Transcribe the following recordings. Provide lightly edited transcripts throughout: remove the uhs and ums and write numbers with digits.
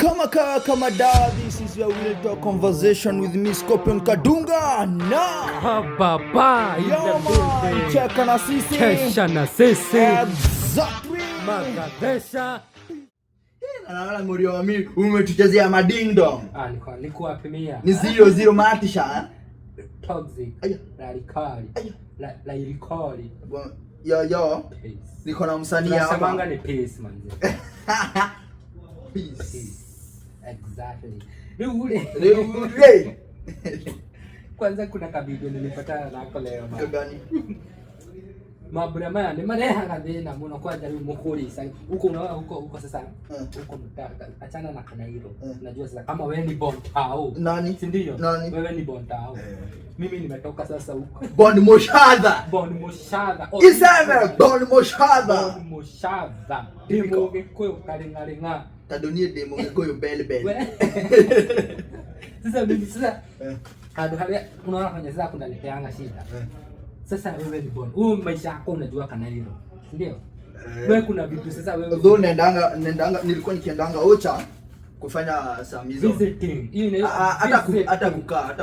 Kama dawa, this is your Real Talk conversation with me Scorpion Kadunga na Baba cheka na sisi kesha na sisi exactly magadesha. Naona morio wa mimi umetuchezea madingdong. Nilikuwa pimia ni 00 matisha toxic radicali la ilikoli yo niko na msanii hapa samanga ni peace manze. Peace. Exactly. Ule. Kwanza kuna kabidio nilipata nako leo ma. Gani? Mabura maya ni mareha kadena muno kwa jaribu mukuri sasa huko sasa huko mtaka achana na Kanairo. Unajua sasa kama wewe ni Bontao. Nani? Si ndio? Nani? Wewe ni Bontao. Mimi nimetoka sasa huko. Bond Moshadha. Iseme Bond Moshadha. Demo ngekuyo kalingalinga. Tadonie demo ngekuyo bele. Sasa mimi sasa hadi unaona kwenye sasa kuna leteanga shida. Sasa wewe ni Bond. Maisha yako unajua Kanairo. Ndio? Wewe kuna vitu sasa wewe. Ndio nendanga nilikuwa nikiendanga Ocha kufanya samizo. Visiting. Hata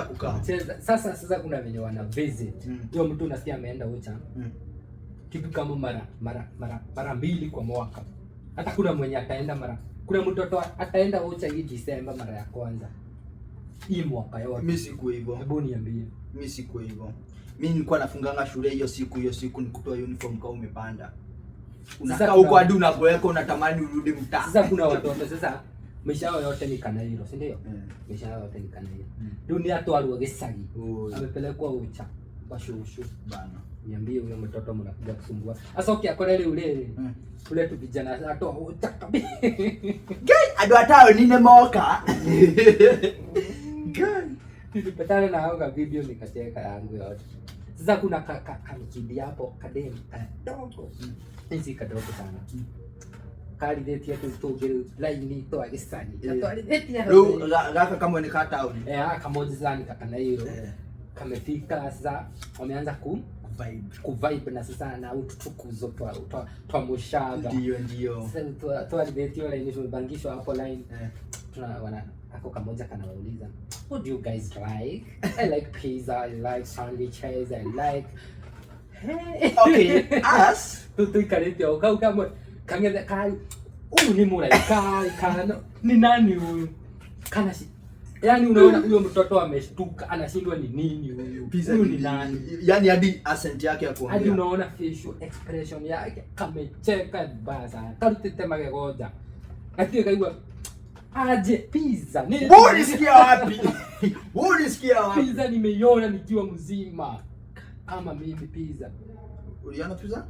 kukaa. Sasa kuna wenye wana visit. Hiyo mtu unasikia ameenda Ocha. Kitu kama mara mbili kwa mwaka. Hata kuna mwenye ataenda kuna mtoto ataenda Ocha hii Disemba mara ya kwanza. Hii mwaka yote. Mimi siku hivyo. Hebu niambie. Mimi siku hivyo. Mimi nilikuwa nafunganga shule hiyo siku nikutoa uniform kama umepanda. Unakaa huko hadi unagoeka unatamani urudi mtaa. Sasa kuna watoto sasa maisha yao yote ni Kanairo, si ndio? Maisha yao yote ni Kanairo. Dunia tu alwa Gisagi. Amepelekwa Ocha kwa shushu bana. Niambie huyo mtoto mnakuja kusumbua. Sasa ukiakona ile ule tu vijana atoa Ocha kabisa. Gay adwatao nine moka. Gay nilipatana na hao video nikacheka yangu yote. Sasa kuna kamikidi hapo kademi kadogo. Hizi kadogo sana. Kali deti yetu tugere line to agisani. Atwali deti ya. Gaka kama ni kata au. Kamoja sana kakana hiyo. Kamefika sasa wameanza vibe na sasa na ututukuzo twa Mushaga. Ndio. Sasa twali deti ile ni tumebangishwa hapo line. Tuna ako kamoja kanawauliza, what do you guys like? I like pizza, I like sandwiches, I like okay, us tutu ikarete au kama kangeza kai ni mura kai kana ni nani huyu kana yani unaona huyo mtoto ameshtuka anashindwa ni nini huyu ni nani yani hadi accent yake ya kuongea hadi unaona facial expression yake kamecheka basa karutete magegoja ati kaiwa aje pizza ni ulisikia wapi? Pizza nimeiona nikiwa mzima. Kama mimi pizza. Uliona pizza?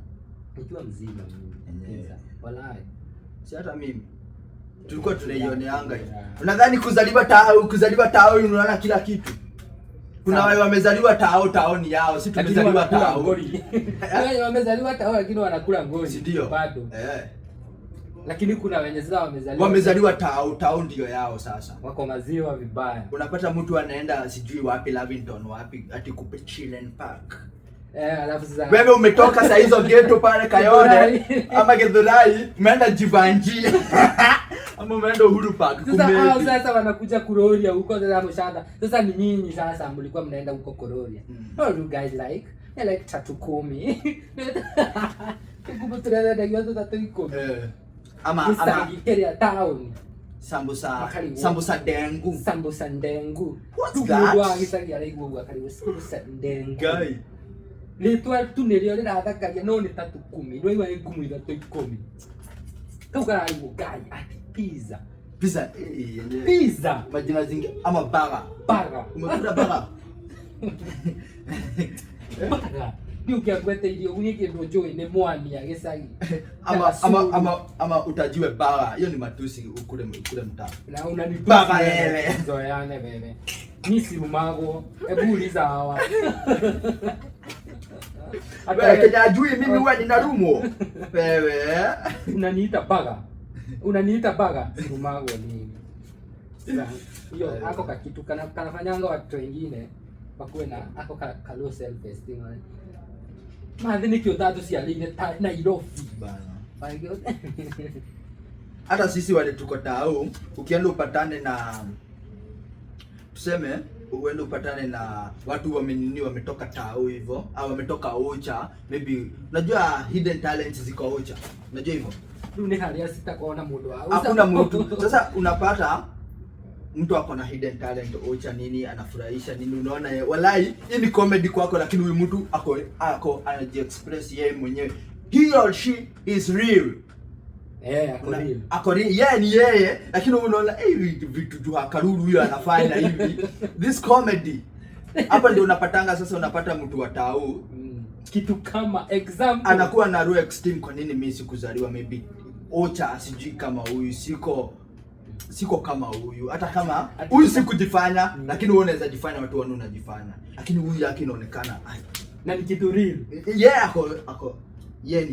Nikiwa mzima mimi. Pizza. Walai. Si hata mimi. Tulikuwa tunaioneanga. Unadhani kuzaliwa tao unaona kila kitu? Kuna wale wamezaliwa tao ni yao, si tumezaliwa tao. Wale wamezaliwa tao lakini wanakula ngozi ndio bado. Lakini kuna wenye zao wamezaliwa tao ndio yao sasa. Wako maziwa vibaya. Unapata mtu anaenda sijui wapi Lavington wapi ati kupe Children Park. Alafu sasa wewe umetoka saa hizo ghetto pale Kayole ama Githurai umeenda Jivanji. Ama umeenda Uhuru Park kumbe. Sasa wanakuja Kuroria huko sasa Mushaga. Sasa ni nyinyi sasa mlikuwa mnaenda huko Kuroria. What do you guys like? I like tatu kumi. Kubutrada ndio ndio tatu iko. Ama Keria town sambusa dengu. What's that? Tuwa gisagi alaigwa karibu sambusa dengu. Guy. Litwa tunelio lirathakaria no ni 310. Ndio iwa igumu 310. Kauka aibu guy ati pizza. Pizza. Majina zingi ama burger. Umekula burger? Burger. Ndio kiagwete ile unyike dojo ni mwani ya Gisagi. Ama utajiwe baga. Hiyo ni matusi ukule mtaa. Na unanipa baga wewe. Zoeane wewe. Ni si umago. Hebu uliza hawa. Wewe kijajui mimi huwa ninarumo. Wewe. Unaniita baga. Si umago ni. Sasa hiyo ako kakitu kanafanyanga watu wengine wakuwe na ako ka low self esteem. Madhini kio tatu si aline Nairobi bana. hata sisi wale tuko tao, ukienda upatane na tuseme uende upatane na watu wametoka tao hivyo au wametoka Ocha, maybe unajua hidden talents ziko Ocha, unajua hivyo ni hali sitakuona mtu wao, hakuna mtu. Sasa unapata mtu ako na hidden talent Ocha nini, anafurahisha nini, unaona walai hii ni comedy kwako, lakini huyu mtu ako anajiexpress yeye mwenyewe, he or she is real. Ako real. Yeye ni yeye, lakini unaona vitu tu Karuru huyo anafanya hivi. This comedy. Hapa ndio unapatanga sasa, unapata mtu wa tao kitu kama example anakuwa na low esteem. Kwa nini mimi sikuzaliwa? Maybe Ocha sijui kama huyu, siko kama huyu, hata kama huyu sikujifanya, lakini wewe unaweza jifanya, watu wana unajifanya, lakini huyu yake inaonekana na ni kitu real. Ako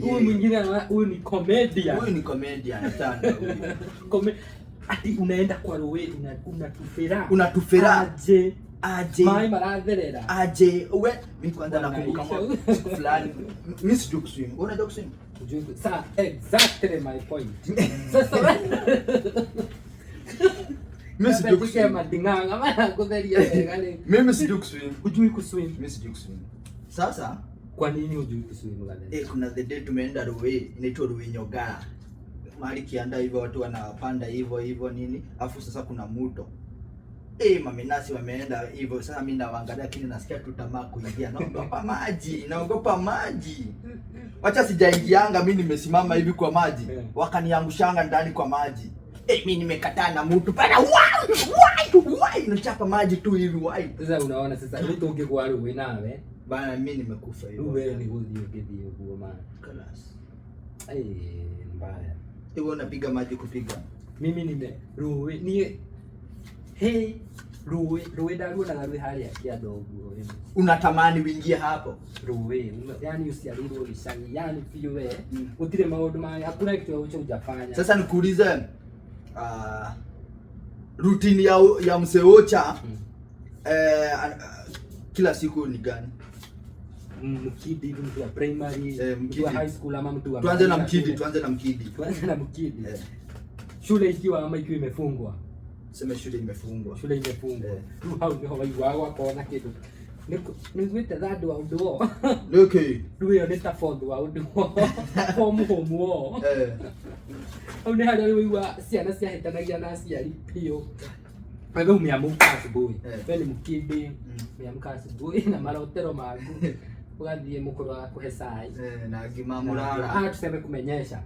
huyu mwingine, huyu ni comedian. Huyu ni comedian sana huyu. Ati unaenda kwa rowe unatufera aje mai maratherera aje wewe. Mimi kwanza nakumbuka siku fulani, mimi sijui kuswim. Unajua kuswim? Sasa exactly my point. Sasa mimi sijui kuswim. Madinganga maana kutheria gani? Mimi sijui kuswim. Hujui kuswim? Mimi sijui kuswim. Sasa kwa nini hujui kuswim gani? Kuna the day tumeenda rowe, inaitwa rowe Nyogara. Mahali kianda hivyo watu wanapanda hivyo nini, afu sasa kuna mto. Maminasi wameenda hivyo, sasa mimi nawaangalia, lakini nasikia tu tamaa kuingia. Naogopa maji. Wacha sijaingianga, mimi nimesimama hivi kwa maji. Wakaniangushanga ndani kwa maji. Mimi nimekataa na mtu bana. Why unachapa maji tu hivi why? Sasa unaona sasa mtu ungekuwa wewe nawe bana, mimi nimekufa hivyo. Wewe ni gudhi huo maana. Kalas. Mbaya. Wewe unapiga maji kupiga. Mimi ruwe ni ruwe daruna na ruwe hali ya dogo. Unatamani uingie hapo. Ruwe, yani usialiro ulishani, yani fiwe. Utile maodo maya, hakuna kitu yote hujafanya. Sasa nikuulize routine ya mzee Ocha kila siku ni gani? Mkidi hivi, mtu wa primary, mtu wa high school ama mtu wa tuanze na mkidi. Shule ikiwa imefungwa. Sema shule imefungwa. Tu hao ndio wao wakaona kitu. Nikuita dadu wa udo. Okay. Duwe nita fondo wa udo. Homo. Au ni hali wewe ciana cia hetanagia na ciari pio. Wewe umeamka asubuhi. Wewe ni mkidi. Umeamka asubuhi na marotero magu. Ugathie mukuru wa kuhe cai. Na ngima murara. Tuseme kumenyesha.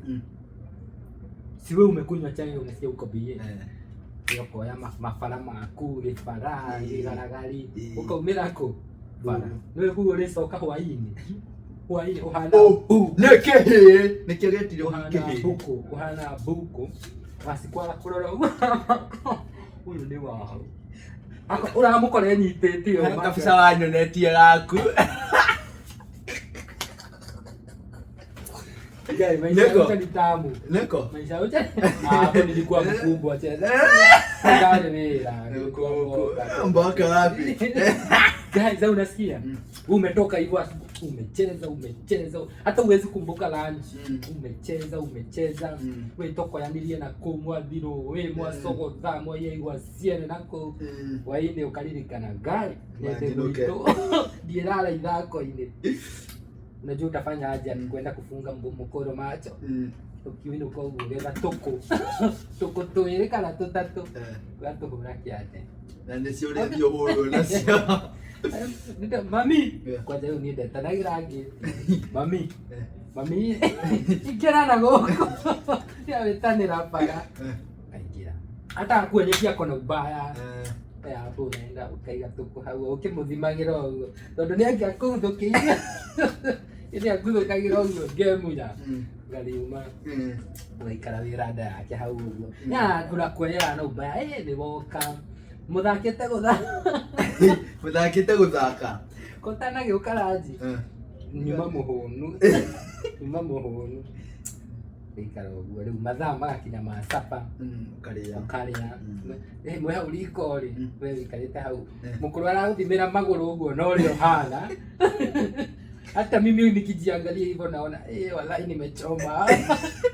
Si wewe umekunywa chai unasikia uko bie. Yoko ya mafara maku rifara rigaragari ukaumira ko bana niwe kugo ricoka hwaini uhana nekegetire uhana buku wasikwara kurora uyu ni wao uramukore nyitete yo kabisa wanyonetie gaku. Neko ni tamu. Neko. Maisha ucha. Hapo nilikuwa mkubwa tena. Ngale mira. Mbaka wapi? Guys, unasikia? Umetoka hivyo umecheza. Hata uwezi kumbuka lunch. Umecheza. Wewe toko yandirie na kumwa dhiro, wewe mwasogo thamo yeye wasiene nako. Waine ukalirikana gari. Nende mwito. Dirala idhako ile. Unajua utafanya aje kwenda kufunga mkoro macho. Ukiwina uko ugera toko tuireka na tutatu. Gato huraki ate. Na ndio ndio horo na sio. Mami, kwa leo ni deta na rangi. Mami. Ikera na goko. Ya wetanira para. Kaingira. Hata kuonyesha kona ubaya. Hapo unaenda ukaiga tuko hao ukimuthimagira uguo tondu ni angia kuthukiria ili akuthukagira uguo game ya ngaliuma ugaikara wiranda yake hau uguo ya turakwera na ubaya ni woka muthakite guthaka kotana giukaraji nyuma muhunu ikara uguo riu mathaa magakinya ma sapa ukaria mwe uriko ri we wikarite hau mukuru araguthimira maguru uguo no rio hana hata mimi nikijiangalia hivyo naona wallahi nimechoma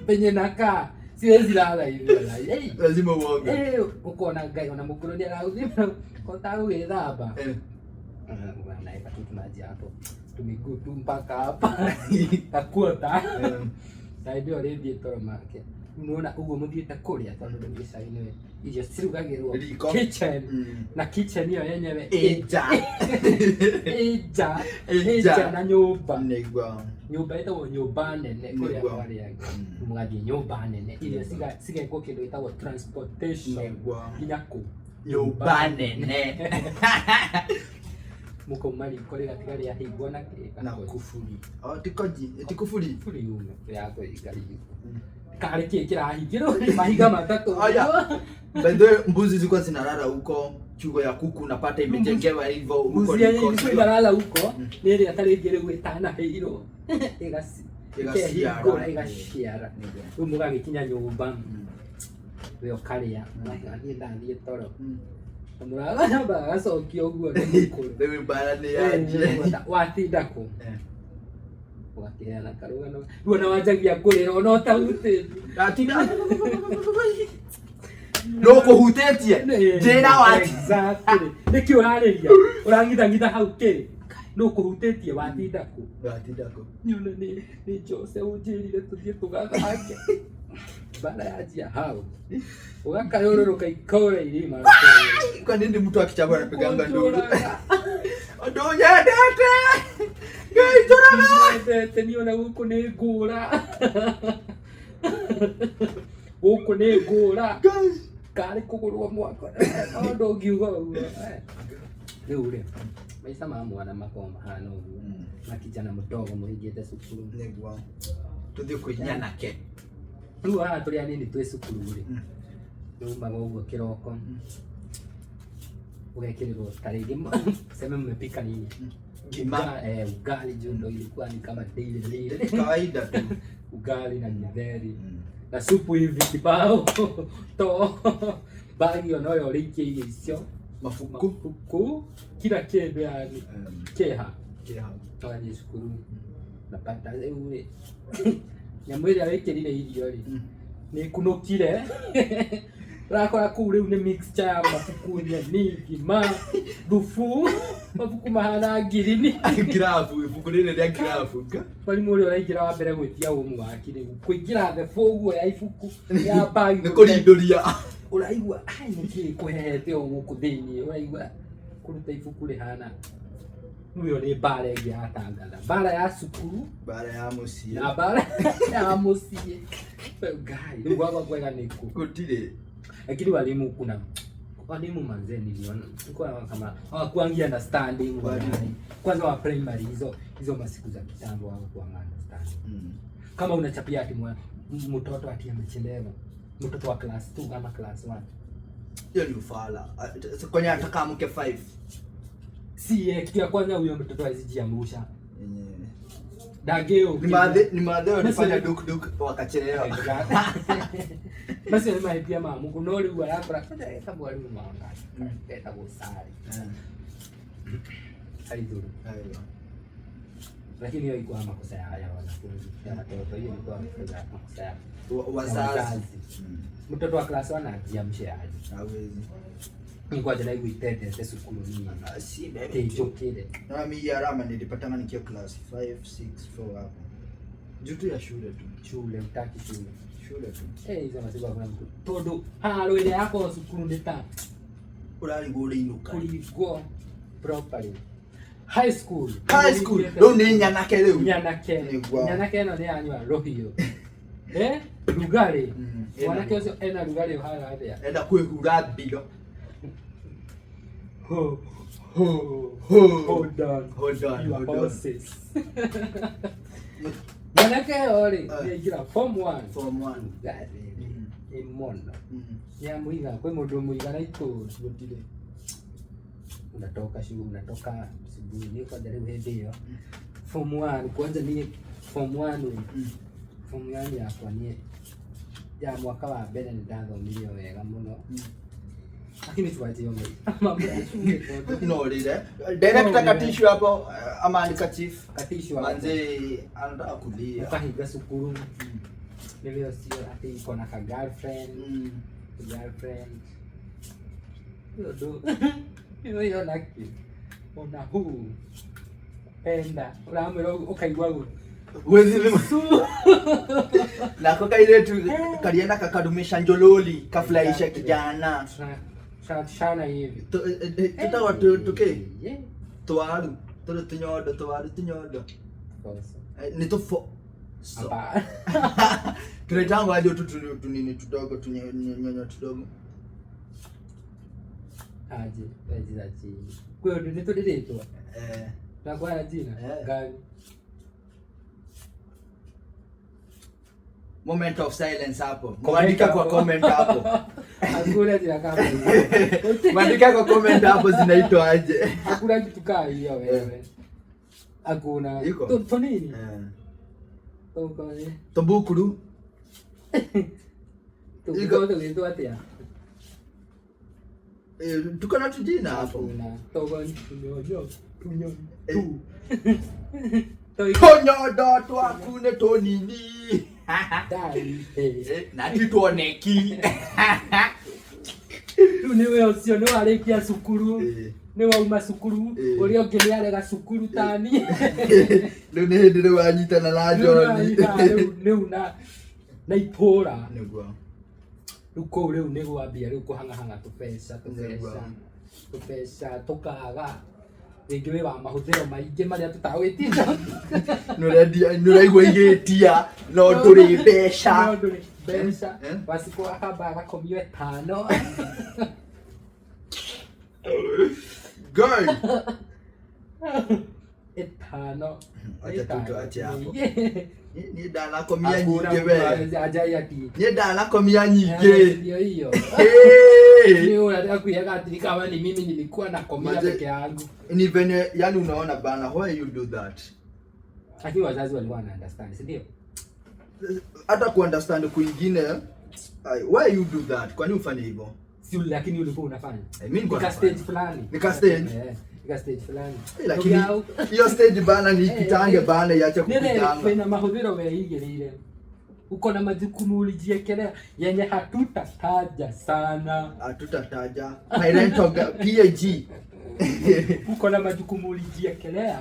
penye nakaa siwezi lala hivyo la lazima uoge uko na gai na mukuru ndio lazima kwa tahu hapa bwana ipa tu maji hapo tumiguu tu mpaka hapa takuota saidio ready toro make unaona ugo muthiete kuria tondu ndicai-ini irio cirugagirwo kitchen na kitchen iyo yenyewe eja na nyumba nyumba itagwo nyumba nene kuria kwaria mugathie nyumba nene irio cigekwo kindu gitagwo transportation nginya ku nyumba nene muko mari kore gatigari ahingwo na kika na kufuri tikufuri kufuri ume yako igari kale kirahingirwo mahiga matatu aya bende mbuzi zilikuwa zinalala huko chugo ya kuku napata imejengewa hivyo huko niko zinalala huko nile atari ngire gwitana hiro igasiara umuga gikinya nyumba yo karia ndathie toro muraga bagacokio guo ndio bara ni aje watinda ku wakiana karugano ruona wanjagia kurira ona utahuti atinda no kuhutetie ndira wati exactly niki urariria urangithangitha hau kiri no kuhutetie watinda ku nyona ni Jose ujirire tuthie tugathake bana yajia hao ukakayoroka ikora ilima kwa nini mtu akichagua anapiganga nduru ndonya dete ngai tora dete niona huko ni ngura huko ni ngura kari kugurwa mwako ndo ngiuga ule maisha ma mwana makoma hana uguo na kijana mdogo muhingite cukuru niguo tuthie kuinyana ke riu haha turi anini twi cukuru ri nyumbaga uguo kiroko ugekirirwo taringi sema mmepika nini ngima ugali jundo ilikuwa ni kama daily kawaida tu ugali na githeri na supu hivi kibao to bagi onoyo rikie icio mafuku kila kindu yani keha twathiĩ cukuru napata rĩu nyamũ ĩrĩa wĩkĩrire irio rĩ nĩ kunũkire rakora kũu rĩu nĩ mixture ya mabuku nyeni ngima thubu mabuku mahana ngirini ngirabu ibuku rĩrĩ rĩa ngirabu mwarimũ ũrĩa ũraingĩra wa mbere gwĩtia homework rĩu kũingĩra the foguo ya ibuku ya bag nĩ kũrindũria uraigua ai nĩkĩ kũhete o gũkũ thĩinĩ uraigua kũruta ibuku rĩhana Huyo ni bara ya tangaza. Bara ya cukuru, bara ya muciĩ. Na bara ya muciĩ. Ngai, ndio baba kwega niko. Gutire. Lakini walimu kuna walimu manze niliona. Niko kama hawakuangia understanding walimu. Kwanza wa primary hizo masiku za kitambo hawakuanga understanding. Kama unachapia ati mtoto ati amechelewa. Mtoto wa class 2 ama class 1. Hiyo ni ufala. Kwenye ataka mke 5. Si kitu ya kwanza huyo mtoto azijiamusha. Dageo. Ni madheo nifanya duk wakachelewa. Basi ni pia mamu kunoli wala sababu walimu maanga. Eta gusari. Alidhuru. Lakini hiyo ilikuwa makosa ya wanafunzi. Ya watoto hiyo ilikuwa makosa ya wazazi. Mtoto wa class 1 ajiamshe aje. Hawezi. Nilikuwa jana hivi itete sukulu ni si bebe jokile. Na mimi ya rama nilipatana nikiwa class 5 6 4 hapo. Jutu ya shule tu. Shule utaki shule. Shule tu. Hizo masiku kuna mtu. Todo halo ile yako sukulu ndeta. Ulali gole inuka. Kuligo properly. High school. Ndo ni nyanake leo. Nyanake no ni anywa rohio. Lugari. Wanake osio ena lugari hala haya. Enda kwehura bigo. Hold on. Your horses. Manake ori, ngira form 1. Gari. Imono. Ya muiga, kwa mundu muiga na iko gutire. Unatoka shule, unatoka asubuhi ni kwa dare hedi hiyo. Form 1 kwanza ni form 1. Form 1 ya kwa ni ya mwaka wa mbere ni ndathomire wega muno. Lakini tuwaje yombe. No lile. Director katishu hapo ama andika chief. Katishu manze anataka kulia. Ukahiga sukuru. Nilio sio ati iko na ka girlfriend. Girlfriend. Hiyo naki. Ona huu. Penda. Uramero ukaigwa gu. Nako kaile tu kalienda kakadumisha njololi kafurahisha kijana. Shana hivi. Tutawa tuke. Twaru. Tunyodo. Ni tofo. Hapa. Tunaitanga aje tu nini tudogo tunyonyo tudogo. Aje kwa hiyo ndio ndio na kwa jina gani? Moment of silence hapo. Mwandika kwa comment hapo. Hakuna jina kama hiyo. Mwandika kwa comment hapo zinaitwa aje? Hakuna kitu kama hiyo wewe. Hakuna. To nini? To kwa nini? To bukuru. To kwa ndio atia. Tuko na tujina hapo. To kwa tunyojo. Tonyodo twakune to nini? Dai. Na tituoneki. Niwe usio ni walekia sukuru. Ni wauma sukuru. Uri ongelia rega sukuru tani. Riu ni hindi riu anyitana na John. Riu na ipora. Niguo. Riu kou riu ni gwambia riu kuhangahanga tupesa tukaga. Rĩngĩ wĩ wa mahũthĩro maingĩ marĩa tũtagwĩtinda. Nũraigua igĩtia no ndũrĩ mbeca. Mbeca Wasiko akamba agakomio 5. Girl. 5. Acha tutoache hapo. Ni ndanakomia nyingĩ we. Aja ati. Ni ndanakomia nyingĩ. Ndio hiyo. Ni unataka kuiaga ati kama ni mimi nilikuwa nakomia peke yangu. Ni venye yani unaona bana, why you do that? Lakini wazazi walikuwa wana understand, si ndio? Hata ku understand kwingine, why you do that? Kwani ufanye hivyo? Si lakini ulikuwa unafanya. Mimi niko na stage fulani. Nika stage. Nika stage fulani. Lakini hiyo stage bana ni kitange bana iache kupitanga. Ndio mahudhiro weigirire. Uko na majukumu ulijiekelea yenye hatutataja sana. Hatutataja. Parental PAG. Uko na majukumu ulijiekelea.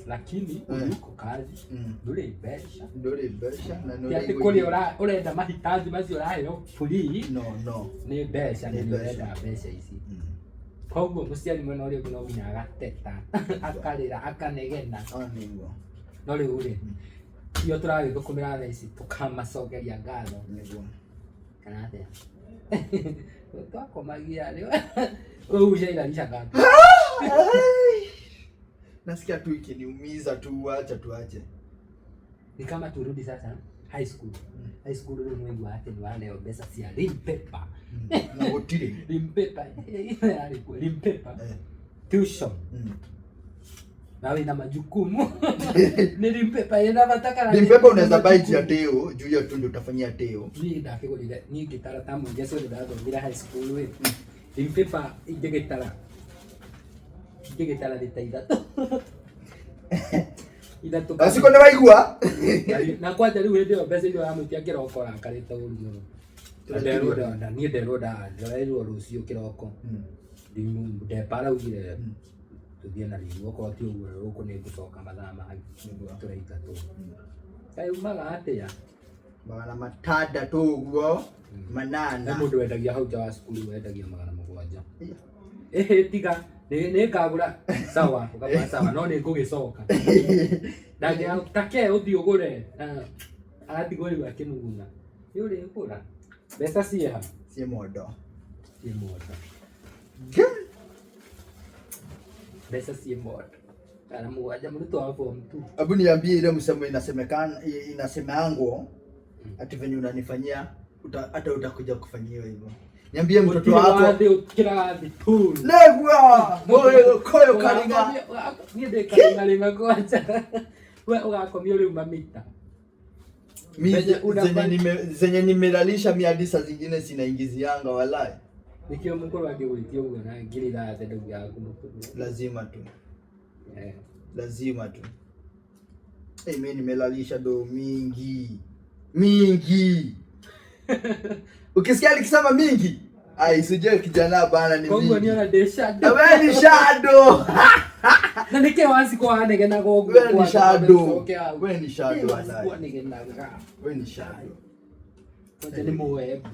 Lakini uko kazi. Ndure besha na no. Yati kule urenda mahitaji mazi urayo free. No. Ni besha ni urenda besha ici. Koguo muciari mwena uri kuno nginya agateta akarira akanegena. Niguo. No riu ri iyo turathi thukumira thaa ici tukamacokeria ngatho. Niguo. Kana atia twakomagia riu uje ilanisha ngapi? Nasikia tu ikiniumiza tu, acha tuache. Ni kama turudi sasa high school. High school ndio mwengi wake ni wale obesa si limpepa. Na hoteli. Limpepa. Ile alikuwa limpepa. Tuition. Na wewe na majukumu. Ni limpepa ina bataka. Limpepa unaweza bite ya teo, juu ya tu ndio utafanyia teo. Ni ndake gulile ni gitara tamu ngeso ndio ndio high school wewe. Limpepa igegitara. Igegitara litaida. Basi kone waigua na kwanja riu ndio bese ndio amutia kiroko rakarite uru ndio ni nderoda ndio rucio kiroko ndimu ndepara ugire tuthie na riu okoro ti uguo ruko ni gucoka mathaa mangi turaita tu kai umaga atia magana matada tu uguo manana na mundu wendagia hau ja wa skulu wendagia magana 7 tiga ni kagura sawa ukaba sawa no ni ngugicoka ndagia take uthi ugure aratigori wa kinuguna yuri ukura besa cia sie modo besa cia modo kana mwaja mtu wa form 2. Abu niambie ile msemo inasemeango ati venye unanifanyia hata utakuja kufanyiwa hivyo. Niambie mtoto wako kirathi tu. Negwa moyo koyo kalinga. Ni de kalinga kwanza. Wewe ugakomia ule mamita. Zenye nimelalisha miadisa zingine sinaingizianga walai. Nikio mkoro wake ulitio huko na ngiri la ndugu yako mtu. Lazima tu. Lazima tu. Mimi nimelalisha do mingi. mingi. Ukisikia nikisema mingi, sijui kijana bana ni mingi. Kongo niona de shadow. Wewe ni shadow. Na nike wazi kwa nege na gogo. Wewe ni shadow. Wewe ni shadow wallahi. Wewe ni shadow. Kwa ni muebu.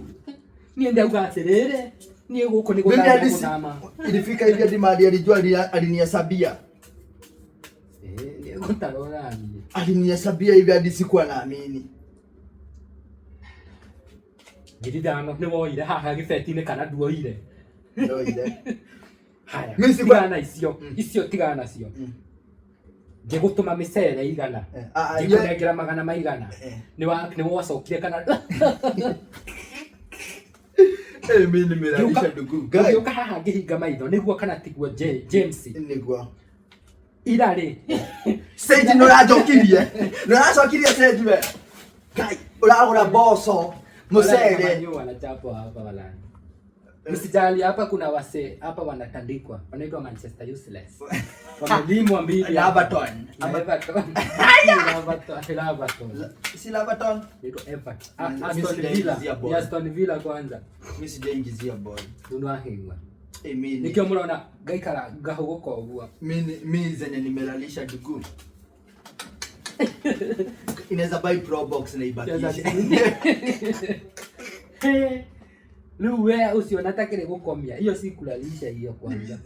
Niende ugaterere. Ni guko ni kunama. Ilifika hivi hadi mahali alijua alinihesabia. Ni kutarora ni. Alinihesabia hivi hadi sikuwa naamini. Gididano ni woire haha gifeti-inĩ kana nduoire. Ndoire. Haya. Mimi sigana icio tigana nacio. Ngĩgũtũma mĩcere igana. Ngĩkũnengera magana maigana. Ni wacokire kana. Mimi nimeralisha ndugu. Ngĩũka haha ngĩhinga maitho nĩguo kana tiguo James. Nĩguo. Ira rĩ. Stage no rajokirie. No rajokirie stage we. Kai, uragura boso. Musere. Wanachapo hapa wala. Usijali hapa kuna wase hapa wanatandikwa. Wanaitwa Manchester Useless. Wamelimwa mbili Everton. Si Everton. Ndio Everton. Aston Villa kwanza. Mimi sijaingizia ball. Dunwa hingwa. Mimi nikio muraona gaikara gahuguko ogua. Mimi zenye nimelalisha ndugu. Inaweza buy pro box na ibakisha. Lu wewe usionataka kukomia. Hiyo si kulalisha hiyo kwanza.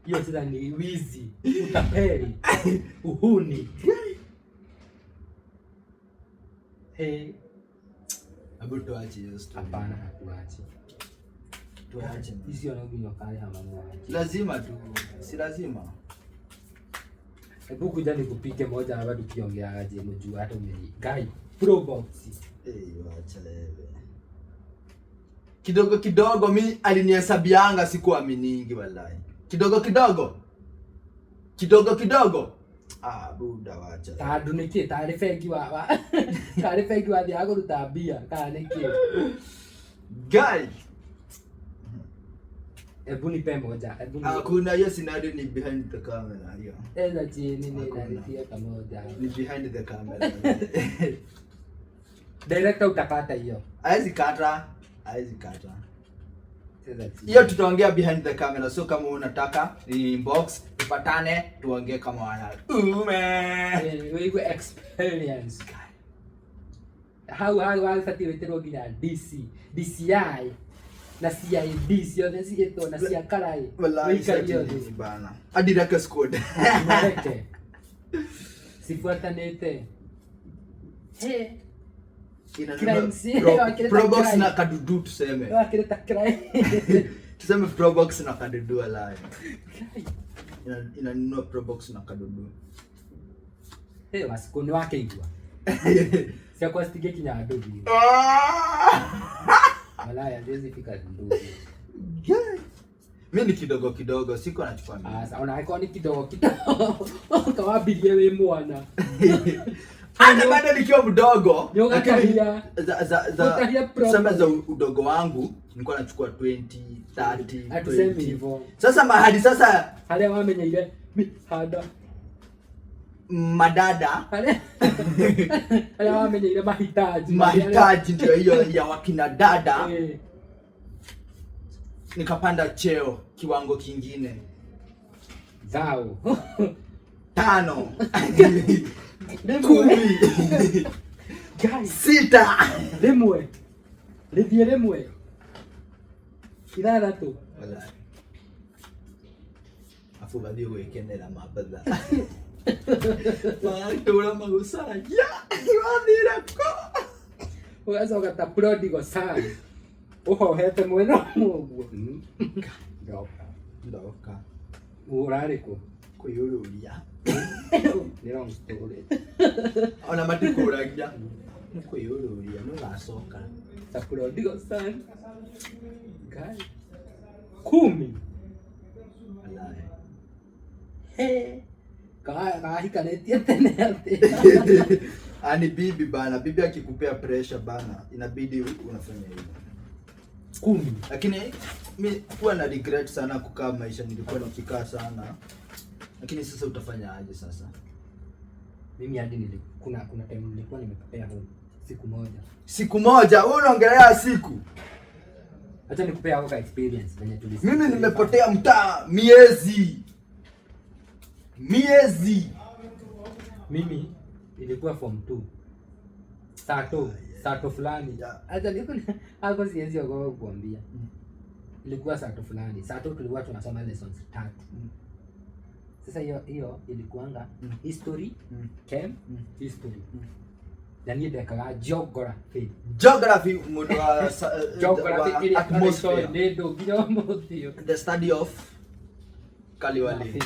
Hiyo sasa ni wizi, utapeli, uhuni. Abu tuache hiyo story. Hapana, hatuache. Tuache. Hizo ndio kale hamamwa. Lazima tu. Si lazima. Hebu kuja nikupike moja na bado kiongea aje mjua hata umeni. Guy, pro box. Wacha wewe. Kidogo kidogo mimi alinihesabianga sikuaminingi wallahi. Kidogo kidogo. Buda wacha. Tadu niki taarifa ikiwa taarifa ikiwa thiago rutabia kana niki. Guy. Hebu nipe moja. Kuna hiyo scenario ni behind the camera hiyo. Eza chini ni nalitia pamoja. Ni behind the camera. Director utakata hiyo. Haizi kata. Hiyo tutaongea behind the camera, so kama unataka ni inbox tupatane tuongee kama wana. We experience. How fati wetero gina DCI na CID sio ndio na cia karai. Wallahi bana. Adiraka squad. Sifuatanete. Probox na kadudu tuseme. Wakileta crime. Tuseme Probox na kadudu alai. Inanunua Probox na kadudu. Wasikoni wake igwa. Sia kwa stige kinya adobi. Malaya ndizi fika ndugu. Mimi ni kidogo siko nachukua mimi. Sasa unaiko ni kidogo. Kawabirie wewe mwana. Ana bado nikiwa mdogo. Lakini sema za udogo wangu nilikuwa nachukua 20, 30. Atuseme hivyo. Sasa mahali sasa hale wamenya ile hada madada hale wamenya ile mahitaji ndio hiyo ya wakina dada. Nikapanda cheo kiwango kingine. Zao 5 10 6 rimwe ithathatũ wallahi afu baadhi wekenera mabadha matora magusanya iwathirako ugacoka ta prodigal son uhohete mwena mũguo ndoka urarĩkũ kwĩyũrũria ni wrong story ona matikũragia kwĩyũrũria no gacoka ta prodigal son guy 10 kahikanetie tene ati ani bibi bana, bibi akikupea pressure bana inabidi unafanya hivyo 10. Lakini mimi huwa na regret sana kukaa maisha nilikuwa nikikaa sana. Lakini sasa utafanya aje sasa? Mimi hadi kuna time nilikuwa nimepea home Siku moja. Wewe unaongelea siku. Acha nikupea hapo experience venye tulisikia. Mimi nimepotea mtaa miezi. Mimi ilikuwa form 2. Sato fulani. Acha hapo siwezi kukuambia. Ilikuwa sato fulani. Sato tulikuwa tunasoma lessons 3. Sasa hiyo ilikuanga history, chem, history. Yani dekaga geography mtu wa geography atmosphere ndio gidomothio. The study of Kaliwali.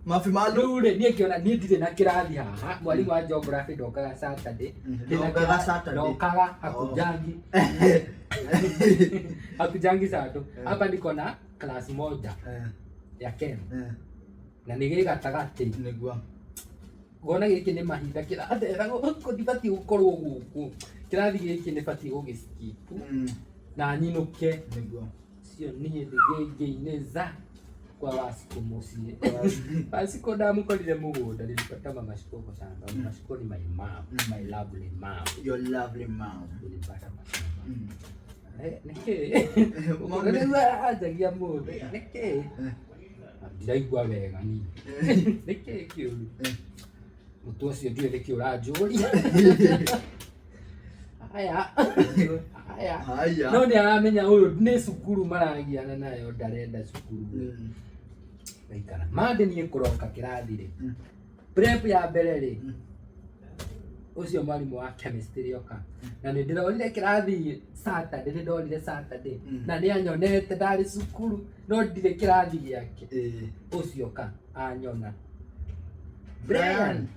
Mafi malo ule nie kiona nie ndire na kirathi haha mwalimu wa geography ndokaga Saturday ndokaga akujangi Sato hapa niko na class moja ya chem na nige gatagati nigwa gona giki ni mahinda kirathera ko dibati ukorwo guku kirathi giki ni bati ugisikipu na nyinuke nigwa sio nie ndigeineza kwa Wasiko musie Wasiko damu kwa lile mugunda nilipata mama Shiko kwa shamba. Mama Shiko ni my mom, my lovely mom. Your lovely mom. Nilipata mama. Nike mwana ajagia muda nike ndiraigua wega ni nike kio mutu acio ndio nike urajuri aya no ni aramenya uyu ni cukuru maragiana nayo ndarenda cukuru aikara mande ni kuroka kirathi ri prep ya mbere ri ucio mwalimu wa chemistry oka na ni ndirorire kirathi Saturday na ni anyonete ndari cukuru no ndire kirathi giake ucio ka anyona Brian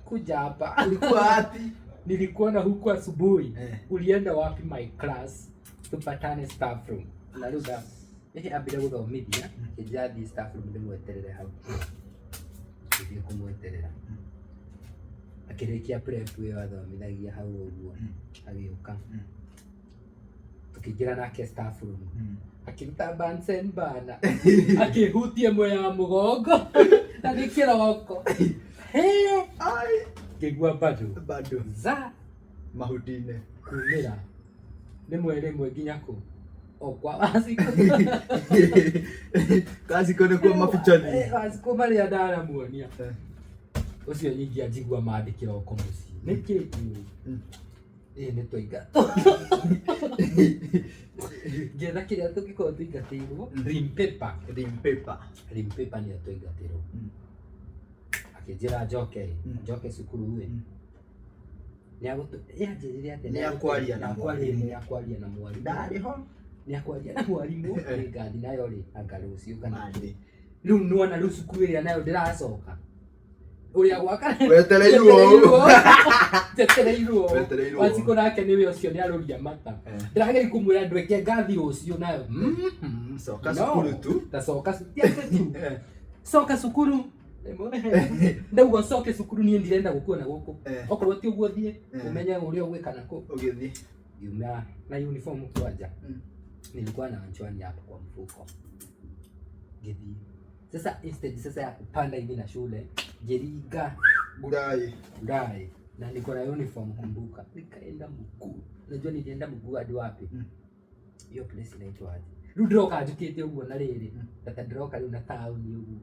kuja hapa ulikuwa wapi? Nilikuona huko asubuhi. Ulienda wapi my class? Tupatane staff room. Na lugha abira guthomithia kijathi staff room ndimweterere hau. Ndio kumweterera. Akirikia prep we wathomithagia hau uguo. Agioka. Tukijira nake staff room. Akiruta Bunsen bana. Akihutie moya mugongo. Na nikiroko. Ai kigwa bado za mahutine kumira nimwere mwe nginya okwa Wasiko kazi kone kwa mafichani Wasiko mari adara muonia ucio nyingi ajigwa mandikira oko muci nikitu ni toiga getha kiria tukiko tuingatirwo rim paper ni atoingatirwo akijira njoke cukuru we ni agutu yanjiriria ati ni akwaria na mwalimu ndariho ni akwaria na mwalimu ngathi nayo ri angarucio kana riu nuona riu cukuru iria nayo ndiracoka uria gwaka wetereirwo Wasiko nake niwe ucio ni aruria mata ndirageri kumwira ndweke ngathi rucio nayo soka cukuru tu soka cukuru ndauga soke cukuru nie ndirenda gukuona guku okorwo ti uguo thie umenye uria ugwikana ku ugithi yuma na uniform kwanja nilikuwa na anchwani hapo kwa mfuko githi sasa instead ya kupanda hivi na shule jeriga burai na niko na uniform kumbuka nikaenda mkuu unajua nilienda mkuu hadi wapi hiyo place inaitwa aje Rudroka ajukite uguo na riri tata droka riu na town uguo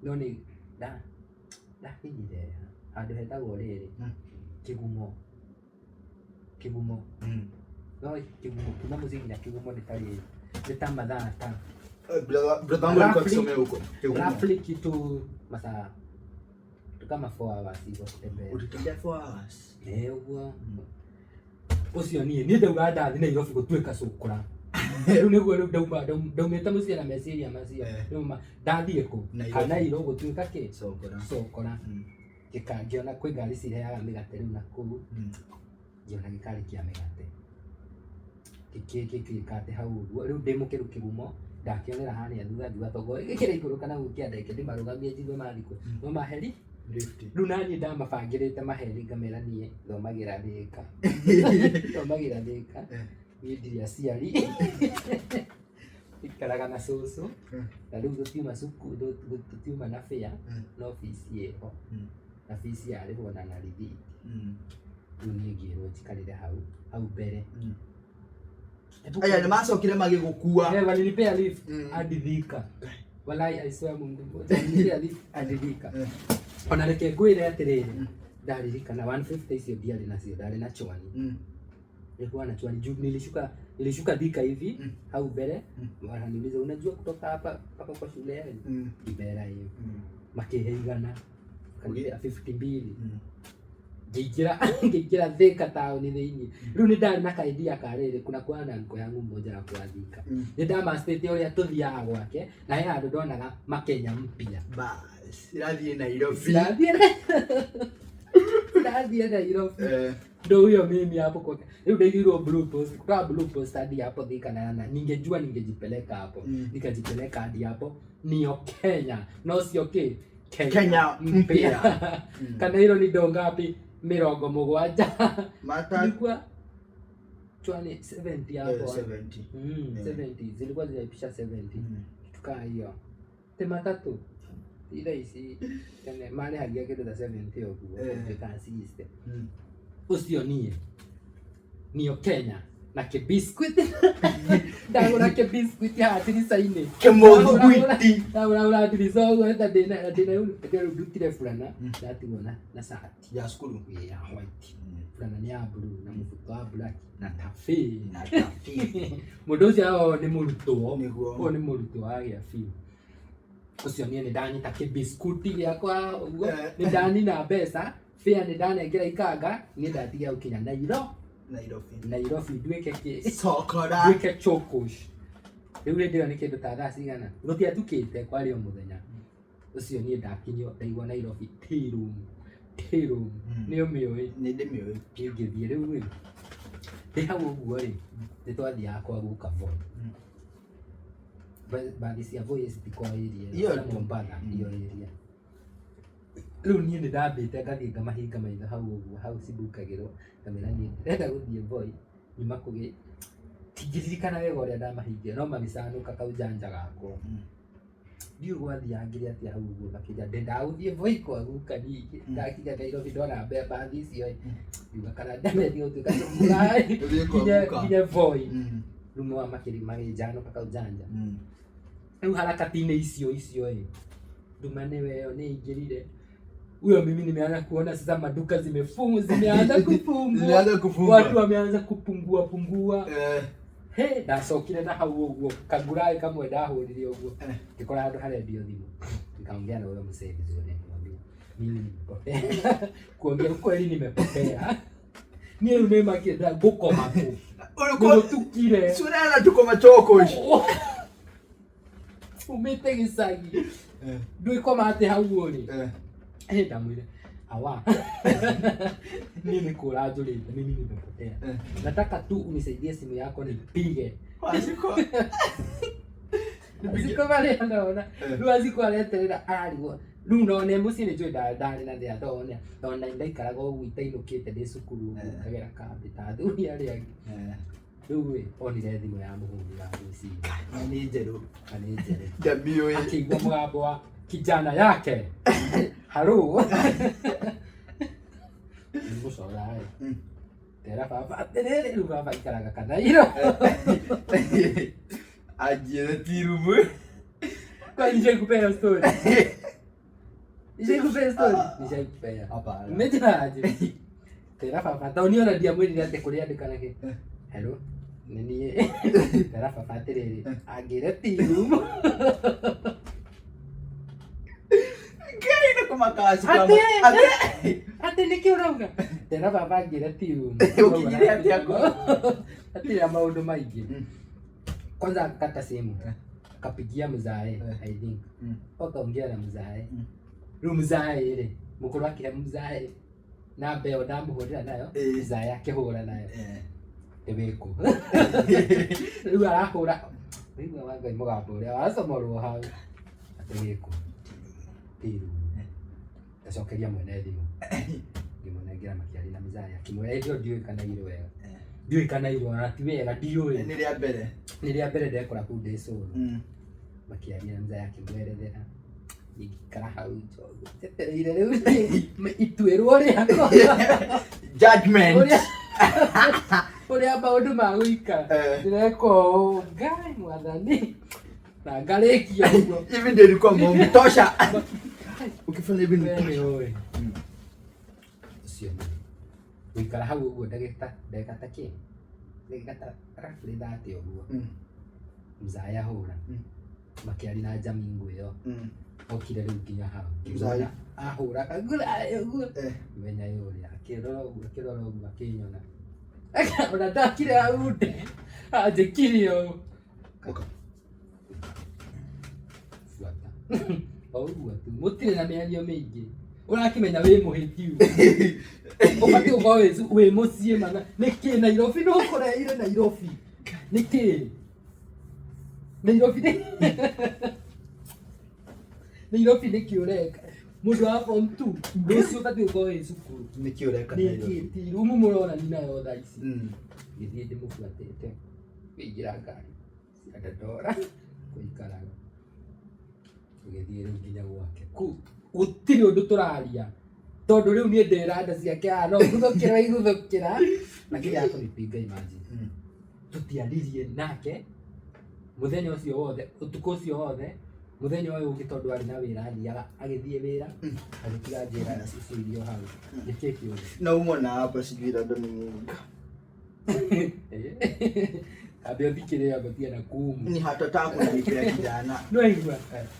no ni da hinyire andu hetagwo riri kigumo no kigumo kuna muziki na kigumo ni tari nita madhata brother wangu kusomea huko roughly kitu masaa kama 4 hours hizo kutembea utitembea 4 hours uguo ucio nie ndauga ndathi na irofi gutuika cukura riu niguo ndaumite mucie na meciria macio riu ndathie ku kana iro gutuika ki cukura gikangiona kwi ngari cirehaga migate riu na kuu ngiona gikari kia migate gikate hau uguo riu ndimukiru kigumo ndakionera haria thutha ndiga togo gikira iguru kana gukianda iki ndimarugamie njigwe mathiko no maheri riu nani ndamabangirite maheri ngamera nie thomagira thika ndiri aciari ikaraga na cucu na riu gutiuma cukuru gutiuma na fare na ofisi yeho na fees yarihwo na rithiti Ni ngiro jikarire hau mbere. Aya nĩ macokire magĩgũkua. Walinipea lift hadi Thika. Walai I swear Mungu mmoja. Walinipea lift hadi Thika. Ona reke ngwĩre atĩrĩrĩ, ndaririkana 150 icio ndiarĩ nacio, ndarĩ na chwani. Nilikuwa na chwani juu nilishuka Thika hivi au mbele. Wananiuliza unajua kutoka hapa mpaka kwa shule yenu? Ibera hiyo. Makiheigana kanilea 52. Ngĩingĩra Thika town thĩinĩ. Rĩu nĩ ndarĩ na kaidea karĩrĩ kuna kwa na ngo yangu mmoja wa kwa Thika. Nĩ ndamastĩte ũrĩa tũthiaga gwake na he handũ ndonaga Makenya mpya. Bas, irathiĩ Nairobi. Irathiĩ Nairobi. Ndio huyo mimi hapo kwa. Leo ndio blue post. Kwa blue post hadi hapo Thika na ningejua ningejipeleka hapo. Nikajipeleka hadi hapo. Ni Kenya. No sio Kenya mpya. Kana hilo ni dongapi? 70. Mata ilikuwa 70 hapo. 70. 70. Zilikuwa zinapisha 70. Tukaa hiyo. Tema tatu. Ile isi kana mali hagia kitu za 70 huko. Kasi system. Usio ni Kenya na ke biscuit. Ndagura ke biscuit ya atirisaine. Ke modhuguiti. Ndagura atirisaine hata dena yule ndutire fulana ndatigona na sahati ya skulu ya white. Fulana ni ya blue na mfuko wa black na tafi. Mundu ucio ni muruto. O ni muruto wa ya fi. Usio ni ndanyita ke biscuit yakwa uguo. Ni ndani na pesa. Fia ni ndanengera ikanga ni ndatiga ukinya Nairobi nduike sokora nduike chokosh. Rĩu ndio nĩ kĩndũ ta thaa cigana gũtiatukĩte kwarĩ o mũthenya ũcio niĩ ndakinyio ndaigua Nairobi tirum nĩ ũmĩoĩ nĩ ndĩmĩoĩ ngĩthiĩ rĩu ndĩ hau ũguo rĩ nĩ twathiaga kwa guka Voi. Baadhi cia Voi citikoirie iyo Mombasa iyo area. Rĩu niĩ nĩ ndambĩte ngathiĩ ngamahinga maitho hau ũguo hau cindukagĩrwo kamera niĩ ndĩrenda gũthiĩ Voi nyuma kũgĩ tingĩririkana wega ũrĩa ndamahingire no magĩcanũka kau janja gakwa. Ndiũ gwathiangire atĩa hau ũguo makĩnja ndendaga gũthiĩ Voi kwa guka ningĩ ndakinya Nairobi ndona mbathi icio ndiuga kana ndemethi gũtuĩka tũmũrai nginya Voi. Rĩu no magĩjanũka kau janja. Rĩu harakati-inĩ icio ndumane weo nĩ ingĩrire. Huyo mimi nimeanza kuona sasa maduka zimeanza kufungwa. Watu wameanza kupungua. He, ndacokire na hau ũguo kagurai kamwe ndahũrire ũguo. Ngĩkora handũ harendio thimũ. Nikaongea na huyo msaidizi wake nikamwambia mimi nimepotea. Kuongea ukweli nimepotea. Niĩ rĩu nĩmakĩenda gũkoma tu. Ũrĩkũ sunana tukoma chokosh. Umete gĩcagi. Ndũikoma atĩ hau ũrĩ. Ndamwĩre awa mimi nikũra njũrĩte mimi nimepotea. Nataka tu unisaidie simu yako nipige. Ziko vale anaona. Rĩu aziko areterera ararigwo. Rĩu none mũciĩ nĩ njũĩ ndarĩ na thĩa tondũ ndaikaraga ũguo itainũkĩte ndĩ cukuru kagera kambĩ ta athuri arĩa angĩ. Rĩu onire thimũ ya mũhũri wa mũciĩ. Nĩ njerũ. Ndamĩoĩ. Akĩigua mũgambo wa kijana yake. Halo. Niko sawa. Tera baba terere rĩu baba ikaraga Kanairo. Ajira tirumu. Kwa nje kupea story. Nishakupea. Hapana. Umejaje? Tera baba taoniona dia mwili yake kũrĩa andĩkana ke. Hello. Nini? Tera baba terere. Agire tirumu. Ate nĩkĩ ũrauga? Tera baba ngĩre tirumu. Ũkinyire atĩa ko? Atira maũndũ maingĩ. Kwanza akakata simu. Akapigia mzae I think. Wakaongea na mzae. Rĩu mzae rĩ mũkũrũ akĩhe mzae na mbeo ndamũhũrĩra nayo mzae akĩhũra nayo. Eweko. Rĩu arahũra. Rĩu wanga mũgambo ũrĩa wacomorwo hau. Eweko. Tiru. Ndacokeria mwene thimũ. Ngĩmũnengera makĩaria na mzae akĩmwĩra icio ndiũĩ kana irĩ wega. Ndiũĩ kana irĩ wega ti wega ndiũĩ. Nĩ rĩa mbere ndekora kũu ndĩ cũrũ. Makĩaria na mzae akĩmwerethera. Nikara hau njogu. Tetereire rĩu ituĩrwo rĩakwa. Judgment. Ũrĩa maũndũ ma gũikara. Ndĩreka ũũ, Ngai Mwathani. Na ngarĩkia ũguo. Hivi ndio ilikuwa mtosha. Ukifanya hivi ni wewe. Sio. Gũikara hau ũguo ndagĩka ta kĩ? Ndagĩka ta roughly 30 ũguo. Mzaya hũra. Makĩari na Jamingo ĩyo. Okire rĩu nginya hau. Mzaya ahũra kagura ũguo. Menya yũrĩa akĩrora ũguo akĩnyona. Ona ndakire hau nde. Anjĩkire ũũ. Fuata. Ũguo tu. Mũtirĩ na mĩario mĩingĩ. Ũrakĩmenya wĩ mũhĩtiu. Ũbatiĩ gũkorwo wĩ mũciĩ mana. Nĩkĩ Nairobi no kũreire Nairobi? Nĩkĩ? Nairobi nĩkĩ ũreka? Mũndũ wa form 2 ũcio ũbatiĩ gũkorwo wĩ cukuru. Nĩkĩ ũreka Nairobi? Nĩkĩ rumu mũrona ni nayo thaa ici. Gĩthiĩ ndĩmũbuatĩte. Kũingĩra ngari. Ciandandora. Kũikaraga. Tũgĩthiĩ rĩu nginya gwake. Gũtirĩ ũndũ tũraria. Tondũ rĩu niĩ ndĩranda ciake no igũthũkĩra. Na kĩrĩa akũrĩpinga imagine. Tũtiaririe nake. Mũthenya ũcio wothe, ũtukũ ũcio wothe, mũthenya ũyũ ũngĩ tondũ arĩ na wĩra athiaga agĩthiĩ wĩra, agĩtiga njĩra icio irio hau. Nĩkĩ kĩũru? Na umona hapa sijui labda ni Mungu. Kabla thikĩrĩria gũtia na kumu. Ni hatataka kunipea kijana. No igua.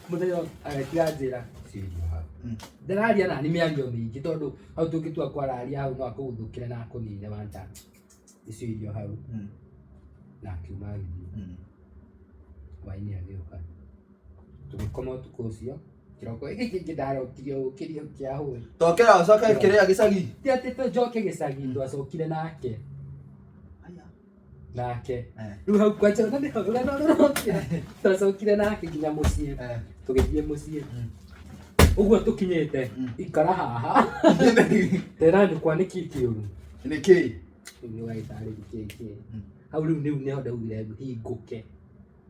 Mũthenya agĩtiga njĩra icio irio hau. Ndararia na nĩ mĩario mĩingĩ tondũ hau tũngĩtua kwararia hau no akũgũthũkĩre na akũnine wanja. Icio irio hau. Na akiuma agĩthiĩ. Waini agĩũka. Tũgĩkoma ũtukũ ũcio. Kĩroko gĩkĩ ndarokire ũkĩrio kĩa hũĩ. Tokera ũcoka kĩrĩa gĩcagi. Ti atĩ tũjoke gĩcagi twacokire nake. Nake. Rĩu hau kwanja twacokire nake nginya mũciĩ. Tũgĩthiĩ mũciĩ. Ũguo tũkinyĩte. Ikara haha. Tera ndukwa nĩkĩ kĩũru. Nĩkĩ? Nĩ waitarĩria kĩkĩ. Hau rĩu nĩho ndaugire hingũke.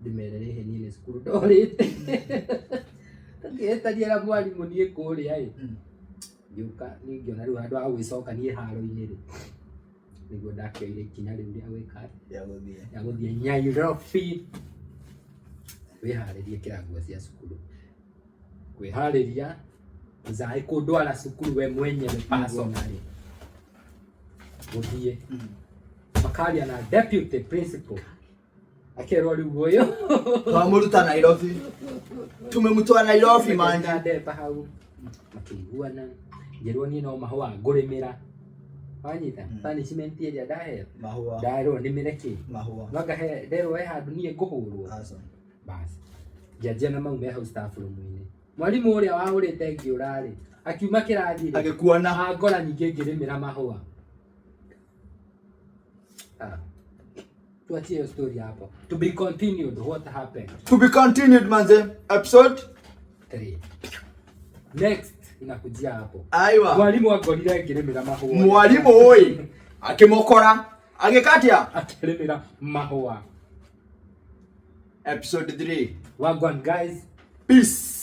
Ndĩmerere heni nĩ cukuru ndorĩte. Ngĩetaria na mwarimũ niĩ kũrĩa ngĩũka ningĩona rĩu handũ ha gwĩcoka niĩ haro-inĩ nĩguo ndakĩoire ikinya rĩu rĩa gwĩka ya gũthiĩ Nairobi. Wĩharĩrie kĩraguo cia cukuru. Kwĩharĩria Nzai kũndwara cukuru we mwenyewe personally. Gũthiĩ makaria na deputy principal. Akerwa rĩu ũyũ twamũruta Nairobi. Tumemtoa Nairobi man. Ndepa hau makĩiguana. Ngerwo niĩ no mahũa ngũrĩmĩra. Wanyita punishment ĩrĩa ndahe mahũa. Ndarwo nĩmĩre kĩ? Mahũa. Ngahe nderwo handũ niĩ ngũhũrwo. Basi. Njanjia na mau me hau staff room-inĩ. Mwarimũ ũrĩa wahũrĩte ngĩũra-rĩ akiuma kĩrathi agĩkuona ngora nyingĩ ngĩrĩmĩra mahũa. Tuachie hiyo story hapo. To be continued, what happened? To be continued manze. Episode 3. Next inakujia hapo. Aiwa. Mwalimu agorire ngĩrĩmĩra mahũa. Mwalimu oi akĩmũkora agĩkatia akĩrĩmĩra mahũa. Episode 3. Wagwan guys. Peace.